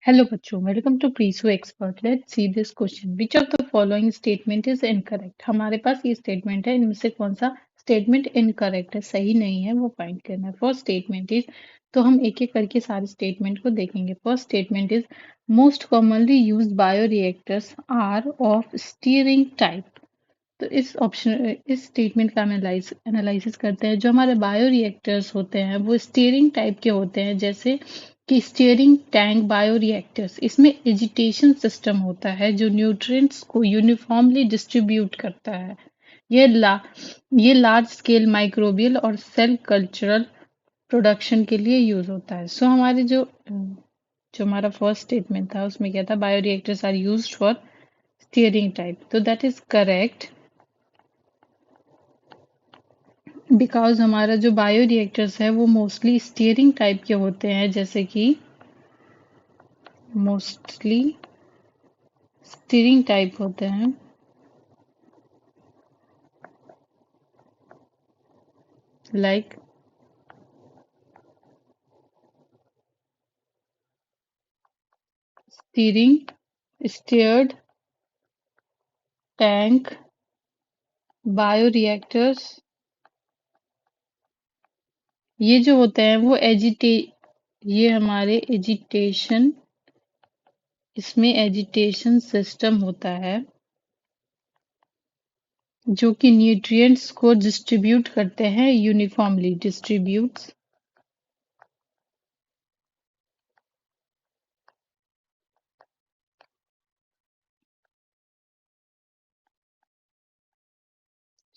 Hello बच्चों, welcome to Presu expert. Let's see this question, which of the following statement is incorrect. हमारे पास ये statement है, इनमें से कौन सा स्टेटमेंट इनकरेक्ट है, सही नहीं है, वो फाइंड करना है। फर्स्ट स्टेटमेंट इज, तो हम एक एक करके सारे स्टेटमेंट को देखेंगे। First statement is, most commonly used bioreactors are of steering type. तो इस स्टेटमेंट का एनालिसिस करते हैं। जो हमारे बायोरिएक्टर्स होते हैं वो स्टीयरिंग टाइप के होते हैं, जैसे कि स्टीयरिंग टैंक बायोरिएक्टर्स। इसमें एजिटेशन सिस्टम होता है जो न्यूट्रिएंट्स को यूनिफॉर्मली डिस्ट्रीब्यूट करता है। ये ला ये लार्ज स्केल माइक्रोबियल और सेल कल्चरल प्रोडक्शन के लिए यूज होता है। सो हमारे जो हमारा फर्स्ट स्टेटमेंट था उसमें क्या था, bioreactors are used for steering type, तो दैट इज करेक्ट। बिकॉज हमारा जो बायो रिएक्टर्स है वो मोस्टली स्टीयरिंग टाइप के होते हैं, जैसे कि मोस्टली स्टीयरिंग टाइप होते हैं, like steering, steered tank bio reactors. ये जो होते हैं वो ये हमारे एजिटेशन, इसमें एजिटेशन सिस्टम होता है जो कि न्यूट्रिएंट्स को डिस्ट्रीब्यूट करते हैं, यूनिफॉर्मली डिस्ट्रीब्यूट्स।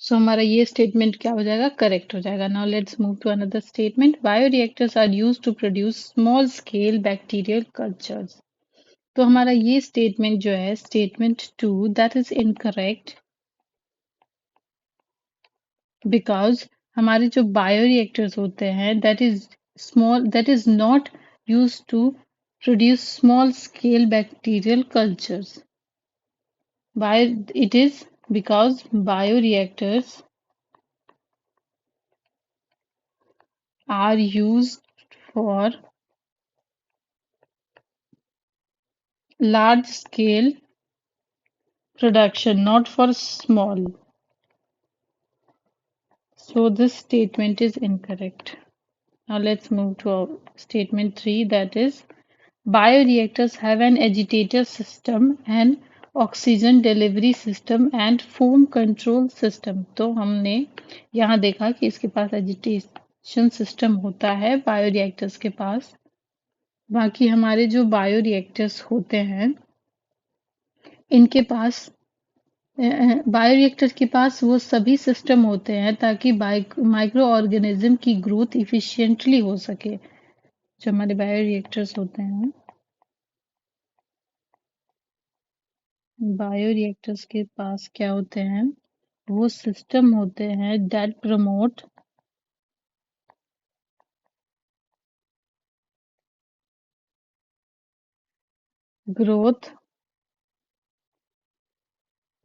सो हमारा ये स्टेटमेंट क्या हो जाएगा, करेक्ट हो जाएगा। Now let's move to another statement, bioreactors are used to produce small scale bacterial cultures. तो हमारा ये स्टेटमेंट जो है, statement 2, that is incorrect. Because हमारे जो बायोरिएक्टर्स होते हैं that is not used to produce small scale bacterial cultures. It is because bioreactors are used for large scale production, not for small. So this statement is incorrect. Now let's move to our statement 3, that is, bioreactors have an agitator system and oxygen delivery system and foam control system. तो हमने यहाँ देखा कि इसके पास agitation system होता है bioreactors के पास। बाकी हमारे जो बायोरिएक्टर्स होते हैं इनके पास, बायोरिएक्टर के पास वो सभी सिस्टम होते हैं ताकि माइक्रो ऑर्गेनिज्म की ग्रोथ इफिशिएंटली हो सके। जो हमारे बायोरिएक्टर्स होते हैं, बायोरिएक्टर्स के पास क्या होते हैं, वो सिस्टम होते हैं that promote growth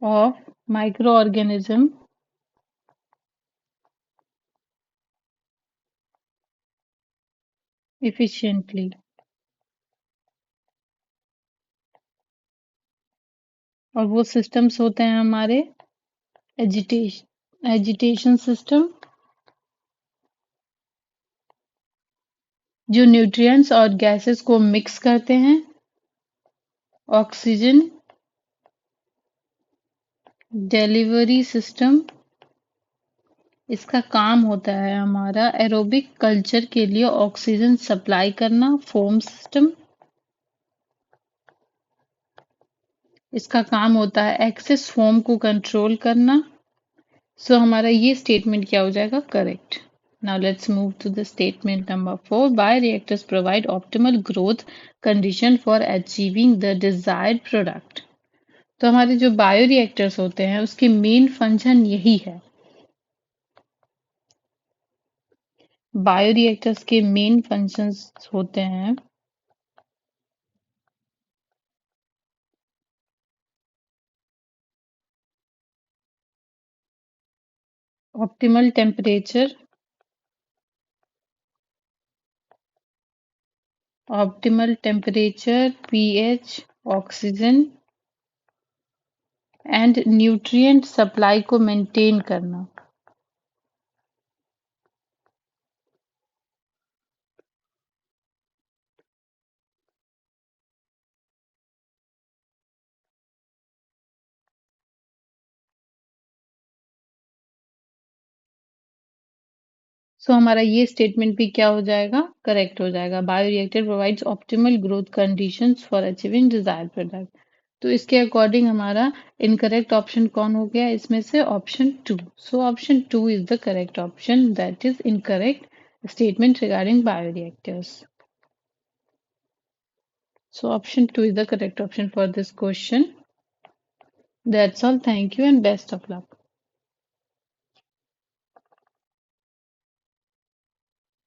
of micro organism efficiently. और वो सिस्टम्स होते हैं हमारे एजिटेशन सिस्टम, जो न्यूट्रिएंट्स और गैसेस को मिक्स करते हैं, ऑक्सीजन डिलीवरी सिस्टम। इसका काम होता है हमारा एरोबिक कल्चर के लिए ऑक्सीजन सप्लाई करना, फोम सिस्टम। इसका काम होता है एक्सेस फोम को कंट्रोल करना। सो हमारा ये स्टेटमेंट क्या हो जाएगा, correct. Now let's move to the statement number 4, bioreactors provide optimal growth condition for achieving the desired product. तो हमारे जो बायोरिएक्टर्स होते हैं उसकी मेन फंक्शन यही है। बायोरिएक्टर्स के मेन फंक्शंस होते हैं optimal temperature, optimal temperature, pH, oxygen and nutrient supply को मेंटेन करना। सो हमारा ये स्टेटमेंट भी क्या हो जाएगा, करेक्ट हो जाएगा। Bioreactor provides optimal growth conditions for achieving desired product. तो इसके अकॉर्डिंग हमारा इनकरेक्ट ऑप्शन कौन हो गया इसमें से, option two. So option two is the correct option, that is incorrect statement regarding bioreactors. So option 2 is the correct option for this question. That's all. Thank you and best of luck.